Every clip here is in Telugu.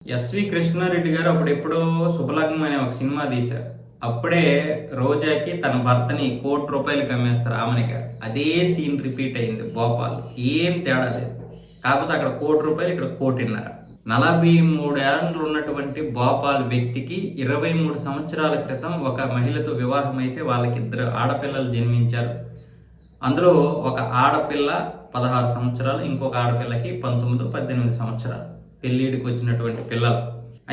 ఎస్వి కృష్ణారెడ్డి గారు అప్పుడెప్పుడో 'శుభలగ్నం' అనే ఒక సినిమా తీశారు. అప్పుడే రోజాకి తన భర్తని ₹1,00,00,000 అమ్మేస్తారు ఆమని గారు. అదే సీన్ రిపీట్ అయింది భోపాల్‌లో. ఏం తేడా లేదు. కాకపోతే అక్కడ ₹1,00,00,000 ఇక్కడ 1,50,00,000. 43 ఏళ్ళు ఉన్నటువంటి భోపాల్ వ్యక్తికి 23 సంవత్సరాల క్రితం ఒక మహిళతో వివాహమైతే వాళ్ళకిద్దరు ఆడపిల్లలు జన్మించారు. అందులో ఒక ఆడపిల్ల 16 సంవత్సరాలు, ఇంకొక ఆడపిల్లకి 19, 18 సంవత్సరాలు. పెళ్ళిడికి వచ్చినటువంటి పిల్లలు.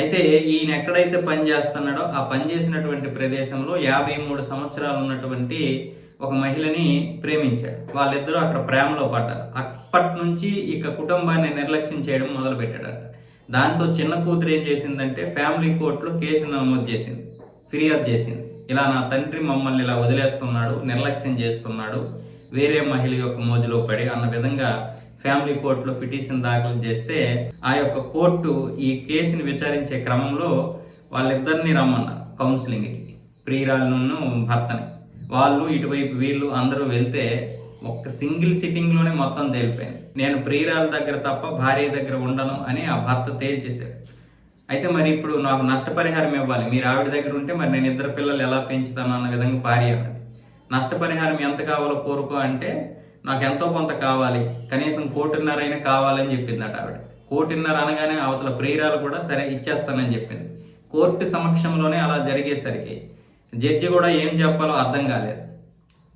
అయితే ఈయన ఎక్కడైతే పని చేస్తున్నాడో ఆ పని చేసినటువంటి ప్రదేశంలో 53 సంవత్సరాలు ఉన్నటువంటి ఒక మహిళని ప్రేమించాడు. వాళ్ళిద్దరూ అక్కడ ప్రేమలో పడ్డారు. అప్పటి నుంచి ఇక కుటుంబాన్ని నిర్లక్ష్యం చేయడం మొదలుపెట్టాడట. దాంతో చిన్న కూతురు ఏం చేసిందంటే ఫ్యామిలీ కోర్టులో కేసు నమోదు చేసింది, ఫిర్యాదు చేసింది. ఇలా నా తండ్రి మమ్మల్ని ఇలా వదిలేస్తున్నాడు, నిర్లక్ష్యం చేస్తున్నాడు, వేరే మహిళ యొక్క మోజులో పడి అన్న విధంగా ఫ్యామిలీ కోర్టులో పిటిషన్ దాఖలు చేస్తే ఆ యొక్క కోర్టు ఈ కేసుని విచారించే క్రమంలో వాళ్ళిద్దరిని రమ్మన్నారు కౌన్సిలింగ్కి, ప్రియురాలను భర్తని. వాళ్ళు ఇటువైపు వీళ్ళు అందరూ వెళ్తే ఒక్క సింగిల్ సిట్టింగ్లోనే మొత్తం తేలిపోయింది. నేను ప్రియురాల దగ్గర తప్ప భార్య దగ్గర ఉండను అని ఆ భర్త తేల్చేశాడు. అయితే మరి ఇప్పుడు నాకు నష్టపరిహారం ఇవ్వాలి, మీరు ఆవిడ దగ్గర ఉంటే మరి నేను ఇద్దరు పిల్లలు ఎలా పెంచుతాను అన్న విధంగా భార్య అన్నది. నష్టపరిహారం ఎంత కావాలో కోరుకో అంటే నాకు ఎంతో కొంత కావాలి, కనీసం 1,50,00,000 అయినా కావాలని చెప్పిందట ఆవిడ. 1,50,00,000 అనగానే అవతల ప్రియురాలు కూడా సరే ఇచ్చేస్తానని చెప్పింది. కోర్టు సమక్షంలోనే అలా జరిగేసరికి జడ్జి కూడా ఏం చెప్పాలో అర్థం కాలేదు.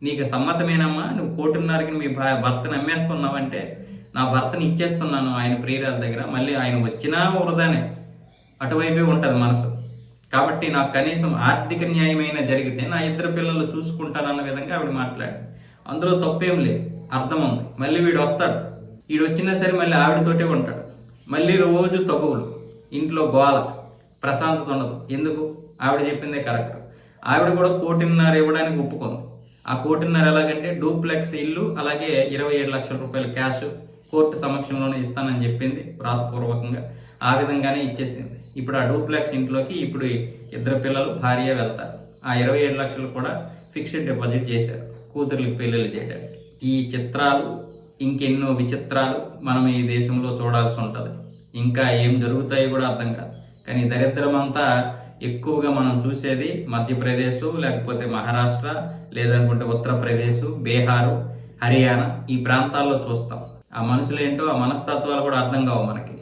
నీకు సమ్మతమేనమ్మా, నువ్వు 1,50,00,000కి మీ భర్తను అమ్మేస్తున్నావంటే నా భర్తని ఇచ్చేస్తున్నాను ఆయన ప్రియురాల దగ్గర, మళ్ళీ ఆయన వచ్చినా వృధానే, అటువైపే ఉంటుంది మనసు. కాబట్టి నాకు కనీసం ఆర్థిక న్యాయమైనా జరిగితే నా ఇద్దరు పిల్లలు చూసుకుంటానన్న విధంగా ఆవిడ మాట్లాడింది. అందులో తప్పేం లేదు, అర్థం ఉంది. మళ్ళీ వీడు వస్తాడు, వీడు వచ్చినా సరే మళ్ళీ ఆవిడతోటే ఉంటాడు. మళ్ళీ రోజు తగువులు, ఇంట్లో గోల, ప్రశాంతత ఉండదు. ఎందుకు? ఆవిడ చెప్పిందే కరెక్ట్. ఆవిడ కూడా 1,50,00,000 ఇవ్వడానికి ఒప్పుకుంది. ఆ 1,50,00,000 ఎలాగంటే డూప్లెక్స్ ఇల్లు, అలాగే 27 లక్షల రూపాయల క్యాష్ కోర్టు సమక్షంలోనే ఇస్తానని చెప్పింది వ్రాతపూర్వకంగా. ఆ విధంగానే ఇచ్చేసింది. ఇప్పుడు ఆ డూప్లెక్స్ ఇంట్లోకి ఇప్పుడు ఇద్దరు పిల్లలు, భార్య వెళ్తారు. ఆ 27 లక్షలు కూడా ఫిక్స్డ్ డిపాజిట్ చేశారు కూతుర్లకు పెళ్ళిళ్ళు చేయడానికి. ఈ చిత్రాలు ఇంకెన్నో విచిత్రాలు మనం ఈ దేశంలో చూడాల్సి ఉంటుంది. ఇంకా ఏం జరుగుతాయో కూడా అర్థం కాదు. కానీ దరిద్రం అంతా ఎక్కువగా మనం చూసేది మధ్యప్రదేశ్, లేకపోతే మహారాష్ట్ర, లేదనుకుంటే ఉత్తరప్రదేశ్, బీహారు, హర్యానా ఈ ప్రాంతాల్లో చూస్తాం. ఆ మనుషులేంటో ఆ మనస్తత్వాలు కూడా అర్థం కావు మనకి.